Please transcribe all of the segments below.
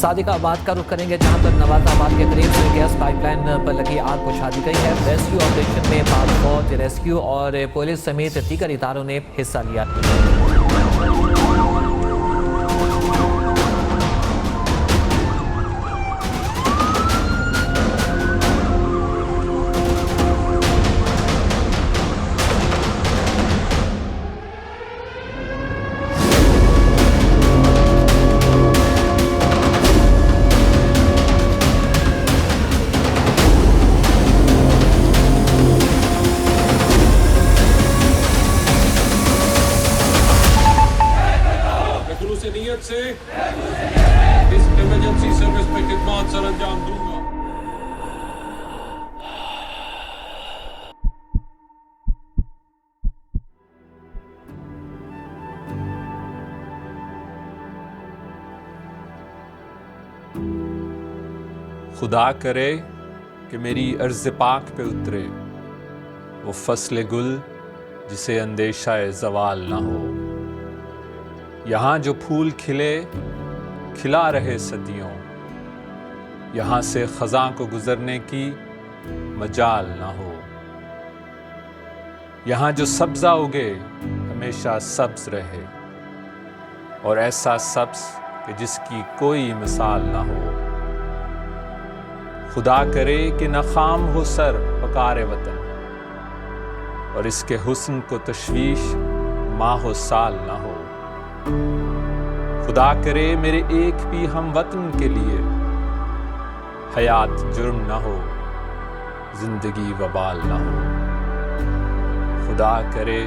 सादिकाबाद का रुख करेंगे, जहां पर नवाजाबाद के करीब से गैस पाइपलाइन पर लगी आग बुझा दी गई है। रेस्क्यू ऑपरेशन में पाक फौज, रेस्क्यू और पुलिस समेत दीगर इदारों ने हिस्सा लिया। नीयत से इस इमरजेंसी सर्विस में खिदमत सर अंजाम दूंगा। खुदा करे कि मेरी अर्ज़ पाक पे उतरे वो फसले गुल जिसे अंदेशा ज़वाल ना हो। यहाँ जो फूल खिले खिला रहे सदियों, यहाँ से ख़ज़ां को गुज़रने की मजाल ना हो। यहाँ जो सब्ज़ा उगे हमेशा सब्ज़ रहे, और ऐसा सब्ज़ कि जिसकी कोई मिसाल ना हो। खुदा करे कि न खाम हो सर पकारे वतन, और इसके हुस्न को तशवीश माहो साल ना हो। खुदा करे मेरे एक भी हम वतन के लिए हयात जुर्म ना हो, जिंदगी वबाल ना हो। खुदा करे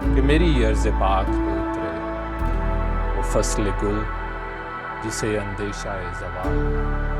कि मेरी अर्ज़ पाक पे उतरे वो फसले गुल जिसे अंदेशा ज़वाल।